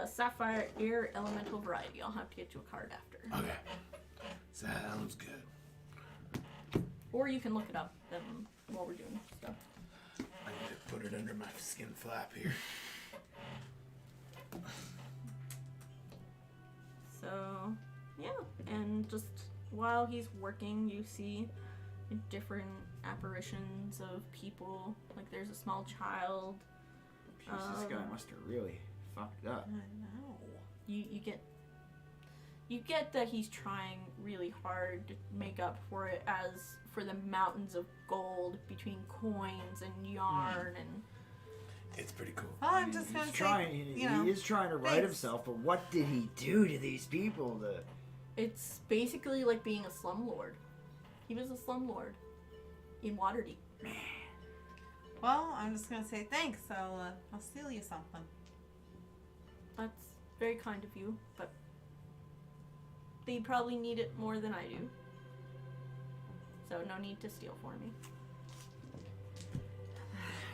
sapphire air elemental variety. I'll have to get you a card after. Okay. Sounds good. Or you can look it up while we're doing stuff. I need to put it under my skin flap here. So, yeah. And just while he's working, you see different apparitions of people. Like there's a small child. Jeez, this guy must have really fucked up. I know. You get that he's trying really hard to make up for it as for the mountains of gold between coins and yarn and It's pretty cool. Well, I'm just gonna say, He is trying to right thanks. himself, but what did he do to these people? it's basically like being a slumlord. He was a slumlord in Waterdeep. Well, I'm just gonna say thanks. I'll steal you something. That's very kind of you, but they probably need it more than I do. So no need to steal for me.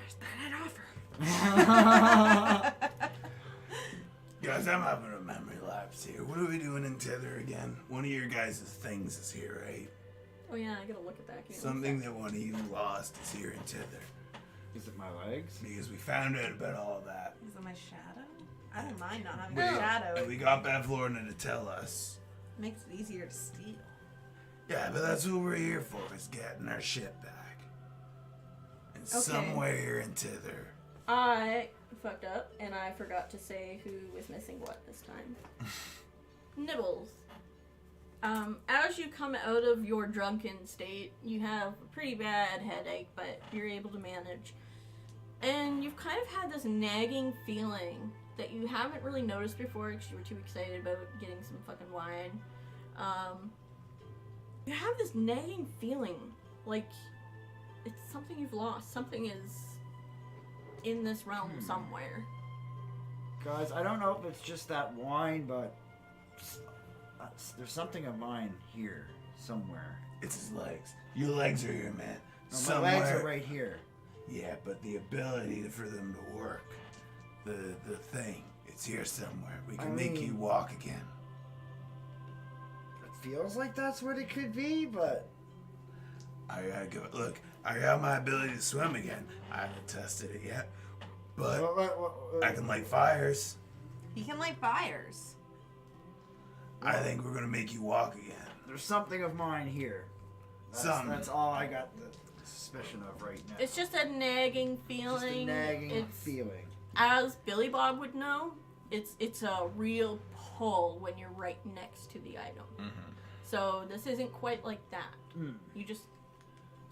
There's that offer. Guys, I'm having a memory lapse here. What are we doing in Thither again? One of your guys' things is here, right? Oh yeah, I gotta look at that. Something that one of you lost is here in Thither. Is it my legs? Because we found out about all of that. Is it my shadow? I don't mind not having We- a shadow. And we got Bevlorna to tell us. Makes it easier to steal. Yeah, but that's what we're here for, is getting our shit back. And Okay. somewhere in Thither. I fucked up and I forgot to say who was missing what this time. Nibbles. As you come out of your drunken state, you have a pretty bad headache, but you're able to manage. And you've kind of had this nagging feeling that you haven't really noticed before because you were too excited about getting some fucking wine. You have this nagging feeling like it's something you've lost. Something is in this realm somewhere. Guys, I don't know if it's just that wine, but there's something of mine here somewhere. It's his legs. Your legs are here, man. No, my legs are right here. Yeah, but the ability for them to work, the thing, it's here somewhere. We can make you walk again. It feels like that's what it could be, but I gotta go. Look, I got my ability to swim again. I haven't tested it yet, but I can light fires. He can light fires. I think we're gonna make you walk again. there's something of mine here. That's all I got the suspicion of right now. It's just a nagging feeling. Just a nagging it's, feeling. As Billy Bob would know, it's a real pull when you're right next to the item. Mm-hmm. So this isn't quite like that. Mm. You just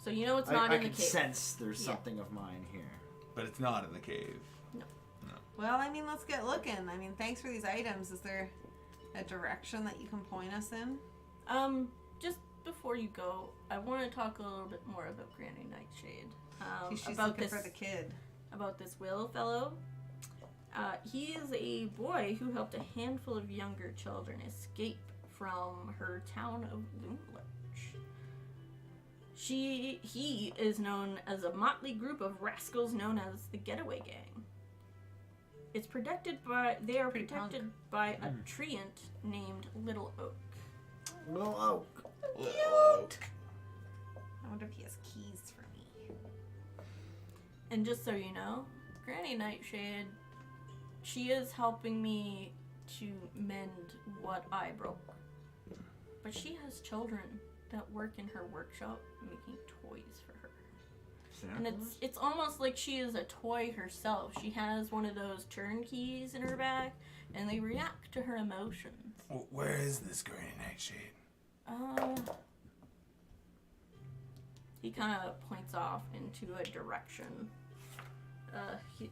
so you know it's not I in the can cave. sense there's something of mine here. But it's not in the cave. Well, I mean, let's get looking. I mean, thanks for these items. Is there a direction that you can point us in? Just before you go, I want to talk a little bit more about Granny Nightshade. She's about looking this for the kid. about this Will fellow. He is a boy who helped a handful of younger children escape from her town of Loonlich. He is known as a motley group of rascals known as the Getaway Gang. They are Pretty protected by a treant named Little Oak. Little oak. I wonder if he has keys for me. And just so you know, Granny Nightshade, she is helping me to mend what I broke. But she has children that work in her workshop making toys for her. And it's almost like she is a toy herself. She has one of those turnkeys in her back, and they react to her emotions. Where is this Granny Nightshade? He kind of points off into a direction.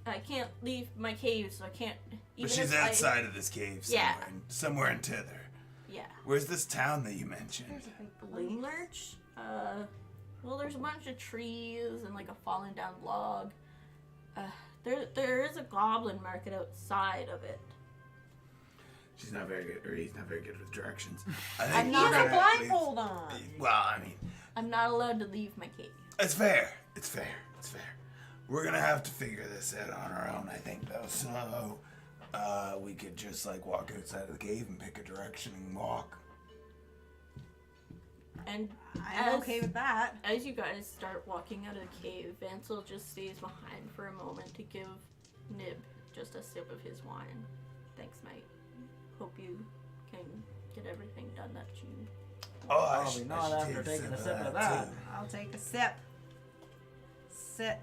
I can't leave my cave, so I can't. But she's outside of this cave somewhere in Thither. Yeah. Where's this town that you mentioned? There's a big Balloon Lurch? Well, there's a bunch of trees and like a fallen down log. There is a goblin market outside of it. She's not very good, or he's not very good with directions. I'm not a blindfold on. Well, I mean, I'm not allowed to leave my cave. it's fair. It's fair. It's fair. We're gonna have to figure this out on our own, I think, though. So, we could just like walk outside of the cave and pick a direction and walk. And I'm okay with that. As you guys start walking out of the cave, Vansel just stays behind for a moment to give Nib just a sip of his wine. Thanks, mate. Hope you can get everything done that you... Oh, Probably not after taking a sip of that. too. I'll take a sip. Sit.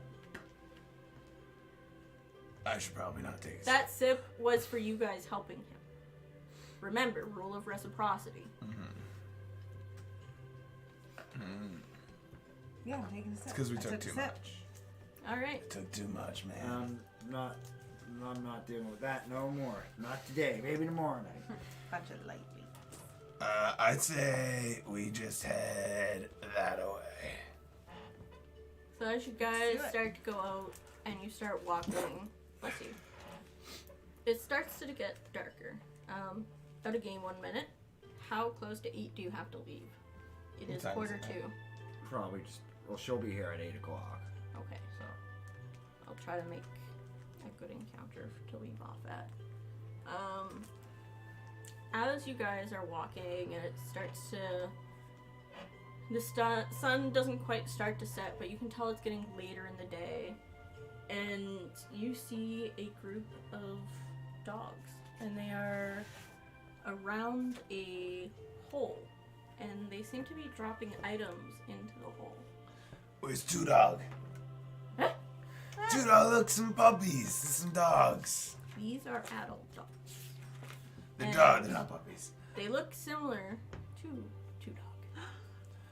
I should probably not take a sip. That sip was for you guys helping him. Remember, rule of reciprocity. Yeah, I'm taking a sip. It's 'cause we I took a too sip. much. All right. It took too much, man. I'm not dealing with that no more. Not today. Maybe tomorrow night. Bunch of lightweight. I'd say we just head that way. So as you guys do it. start to go out and you start walking, let's see. It starts to get darker. Out of game 1 minute. How close to 8 do you have to leave? It What is time is it 1:45. Probably just. Well, she'll be here at 8 o'clock. Okay, So. I'll try to make a good encounter to leave off at. As you guys are walking and it starts to... The sun doesn't quite start to set, but you can tell it's getting later in the day. And you see a group of dogs. And they are around a hole. And they seem to be dropping items into the hole. Where's Two Dog? Huh? Two Dog, look, some puppies, some dogs. These are adult dogs. They're And dogs, they're not puppies. They look similar to Two Dog.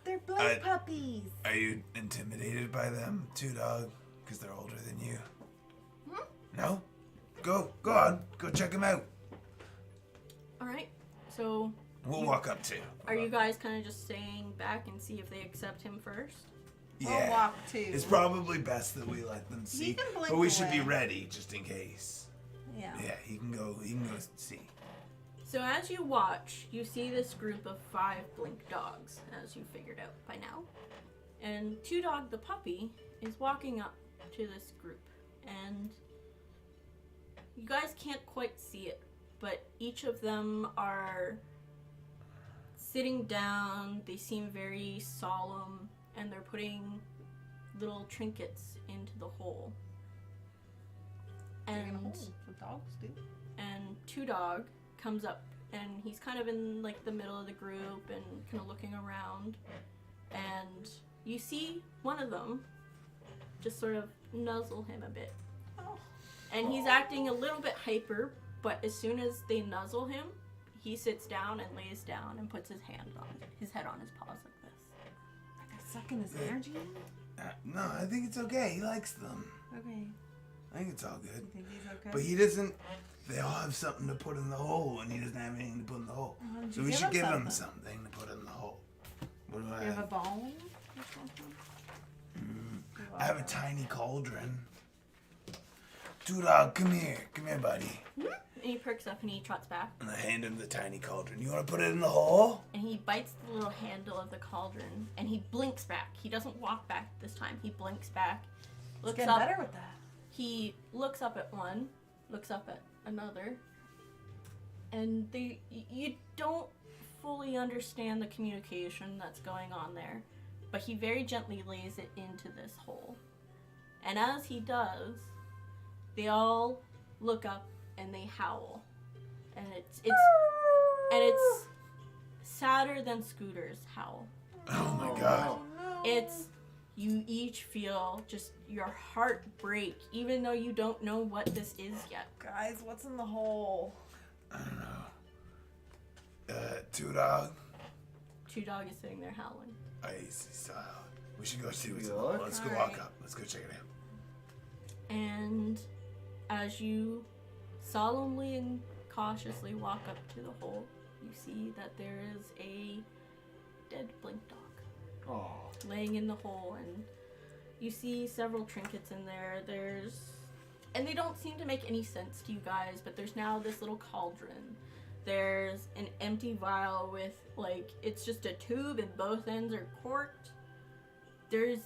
They're black puppies. Are you intimidated by them, Two Dog? Because they're older than you? No? Go on, go check them out. Alright, so We'll walk up too. are you guys kind of just staying back and see if they accept him first? I'll Yeah. walk too. It's probably best that we let them see. can blink But we should be away. ready just in case. Yeah. Yeah, he can go see. So as you watch, you see this group of 5 blink dogs, as you figured out by now. And Two Dog the puppy is walking up to this group. And you guys can't quite see it, but each of them are sitting down. They seem very solemn, and they're putting little trinkets into the hole. And The dogs do. and Two Dog comes up, and he's kind of in like the middle of the group and kind of looking around, and you see one of them just sort of nuzzle him a bit. Oh. And he's acting a little bit hyper, but as soon as they nuzzle him, he sits down and lays down and puts his head on his paws like this. They're sucking his energy in? No, I think it's okay. He likes them. Okay. I think it's all good. You think he's okay? But he doesn't. They all have something to put in the hole, and he doesn't have anything to put in the hole. Why don't So you we should give him something? something to put in the hole. What do I You have a have? bone or something? I have a tiny cauldron. Two Dog, come here, buddy. And he perks up and he trots back, And I hand him the tiny cauldron. You want to put it in the hole? and he bites the little handle of the cauldron, and he blinks back. He doesn't walk back this time. He blinks back, looks Getting up. better with that. He looks up at one, looks up at another, and you don't fully understand the communication that's going on there, but he very gently lays it into this hole. And as he does, they all look up and they howl. And it's sadder than Scooter's howl. Oh my god. no. It's you each feel just your heart break, even though you don't know what this is yet. Guys, what's in the hole? I don't know. Two Dog. Two Dog is sitting there howling. He's still out. We should go see what's in You the hole. look? Let's go All walk right. up. Let's go check it out. And as you solemnly and cautiously walk up to the hole, you see that there is a dead blink dog Aw. laying in the hole, and you see several trinkets in there. And they don't seem to make any sense to you guys, but there's now this little cauldron. There's an empty vial with, like, it's just a tube and both ends are corked. There's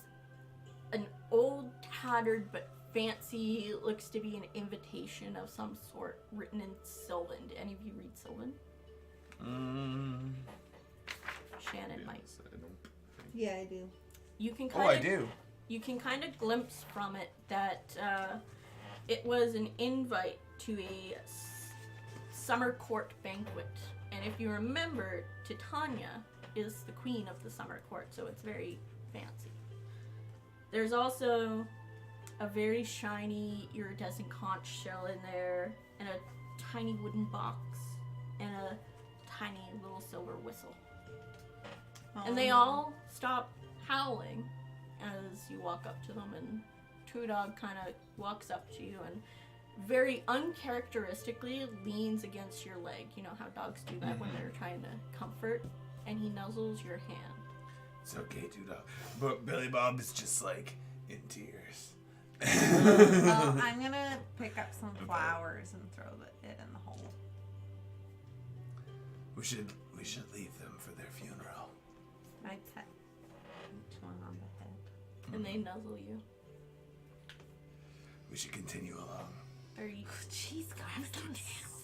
an old, tattered, but fancy, looks to be an invitation of some sort written in Sylvan. Do any of you read Sylvan? Shannon might. Yeah, I do. You can Oh, kind I of, do. You can kind of glimpse from it that it was an invite to a summer court banquet. And if you remember, Titania is the queen of the summer court, so it's very fancy. There's also a very shiny iridescent conch shell in there, and a tiny wooden box, and a tiny little silver whistle. And they all stop howling as you walk up to them, and True Dog kind of walks up to you and very uncharacteristically leans against your leg. You know how dogs do that when they're trying to comfort, and he nuzzles your hand. It's okay, Dog. But Billy Bob is just like in tears. Well, I'm gonna pick up some flowers and throw it in the hole. We should leave them for their funeral. I pet each one on the head. And they nuzzle you. We should continue along. Are you? Jeez, guys,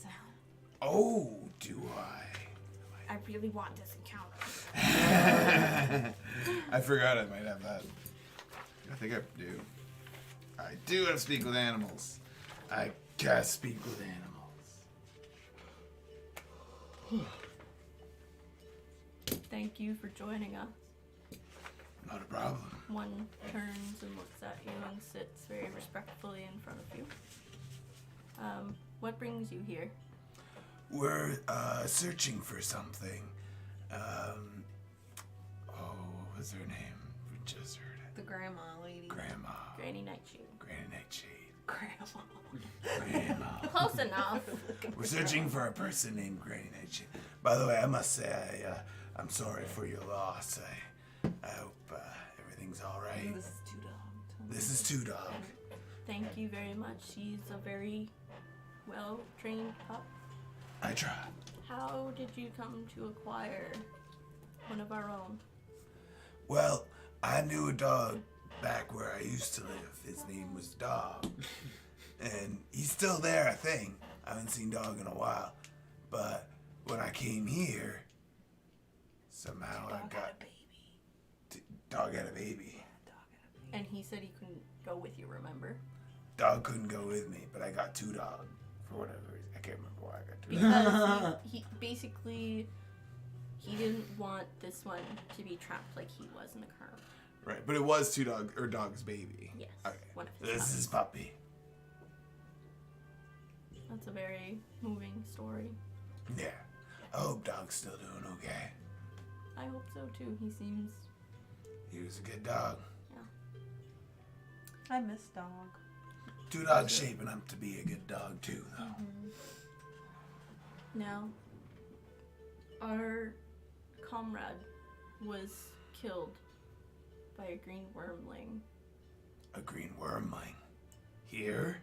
so. Oh, do I? I really want this encounter. I forgot I might have that. I think I do. I do have speak with animals. I can speak with animals. Thank you for joining us. Not a problem. One turns and looks at you and sits very respectfully in front of you. What brings you here? We're searching for something. What was her name? We just heard it. The grandma lady. Grandma. Granny Nightshade. Granny Nightshade. Grandma. Grandma. Close enough. We're searching for a person named Granny Nightshade. By the way, I must say I'm sorry for your loss. I hope everything's all right. This is Two Dog. This is Two Dog. Thank you very much. She's a very well-trained pup. I try. How did you come to acquire one of our own? Well, I knew a dog back where I used to live. His name was Dog. And he's still there, I think. I haven't seen Dog in a while. But when I came here, somehow I got... Dog had a baby. And he said he couldn't go with you, remember? Dog couldn't go with me, but I got Two Dog. For whatever reason. I can't remember why I got Two Dog. Because he basically, he didn't want this one to be trapped like he was in the current. Right, but it was Dog's baby. Yes. Okay. One of his This is his puppy. That's a very moving story. Yeah. I hope Dog's still doing okay. I hope so too. He seems... He was a good dog. I miss Dog. Two Dog's shaping up to be a good dog too, though. Now, our comrade was killed by a green wormling A green wormling. Here?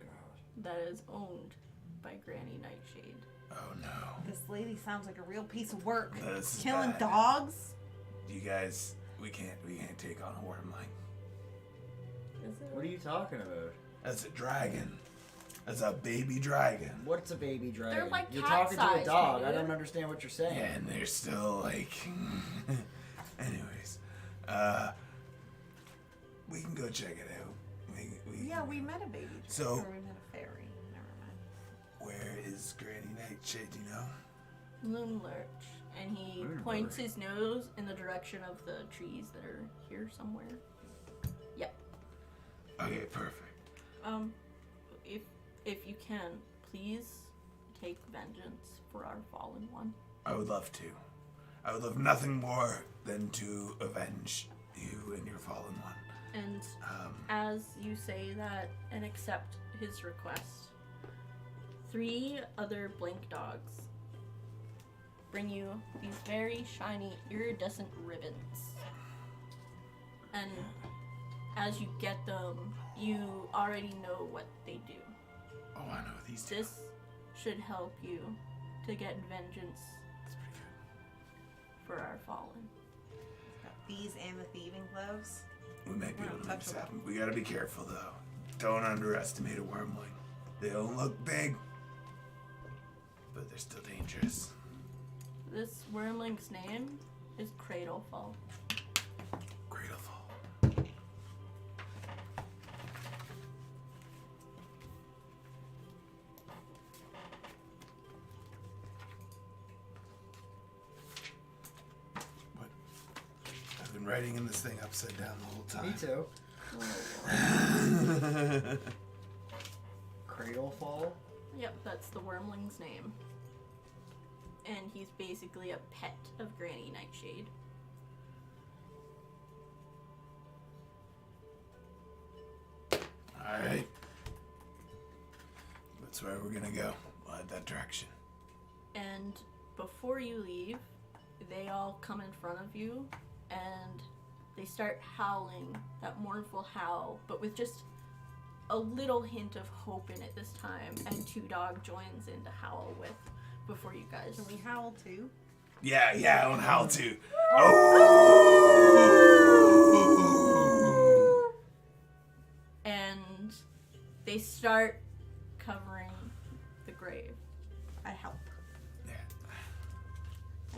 that is owned by Granny Nightshade. Oh no. This lady sounds like a real piece of work. This is Killing bad. dogs? You guys, we can't take on a wormling. Is it? What are you talking about? That's a dragon. That's a baby dragon. What's a baby dragon? like You're cat talking to a sized, dog. I dude. don't understand what you're saying. Yeah, and they're still like... Anyways. We can go check it out. Yeah, we met a baby. So- Or we met a fairy. Never mind. Where is Granny Nightshade, do you know? Moon Lurch. And he Moon points Lurch. his nose in the direction of the trees that are here somewhere. Okay, perfect. If you can, please take vengeance for our fallen one. I would love to. I would love nothing more than to avenge you and your fallen one. And as you say that and accept his request, 3 other blink dogs bring you these very shiny iridescent ribbons. And as you get them, you already know what they do. Oh, I know these two. This should help you to get vengeance for our fallen. Got these and the thieving gloves. We might be We're able to make this untouchable. happen. We gotta be careful, though. Don't underestimate a wormling. They don't look big, but they're still dangerous. This wormling's name is Cradlefall. Cradlefall. What? I've been writing in this thing upside down the whole time. Me too. Oh, Cradle fall. yep, that's the wormling's name. And he's basically a pet of Granny Nightshade. Alright. That's where we're gonna go. We'll head that direction. And before you leave, they all come in front of you and they start howling, that mournful howl, but with just a little hint of hope in it this time. And Two Dog joins in to howl with before you guys. Can we howl too? Yeah, I want how to. Oh! And they start covering the grave. I help. Yeah.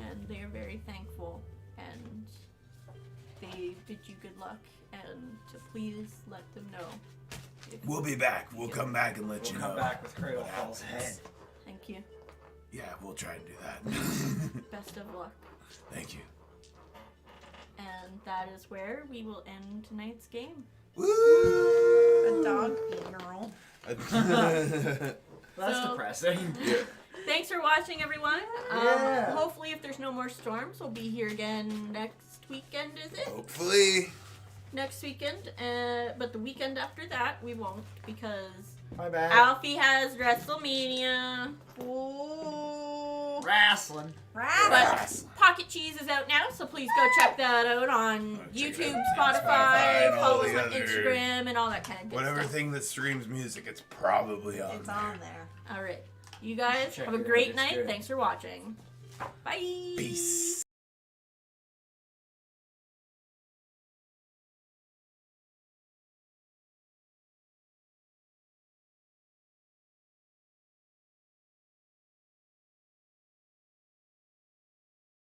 And they are very thankful, and they bid you good luck, and to please let them know. if- We'll be back. We'll come back and let We'll you come know. back with Cradle what Fall's happens. head. Thank you. Yeah, we'll try and do that. Best of luck. Thank you. And that is where we will end tonight's game. Woo! A dog funeral. That's So- depressing. Thanks for watching, everyone. Yeah. Hopefully, if there's no more storms, we'll be here again next weekend, is it? Hopefully. Next weekend. But the weekend after that, we won't, because My bad. Alfie has WrestleMania. Ooh. Wrestling. Rat. But Pocket Cheese is out now, so please go check that out on Oh, check it YouTube, out. Spotify, and all follow us the on other- Instagram, and all that kind of good Whatever stuff. thing that streams music, it's probably on It's there. on there. All right. You guys Check have a it out, great it's night. good. Thanks for watching. Bye. Peace.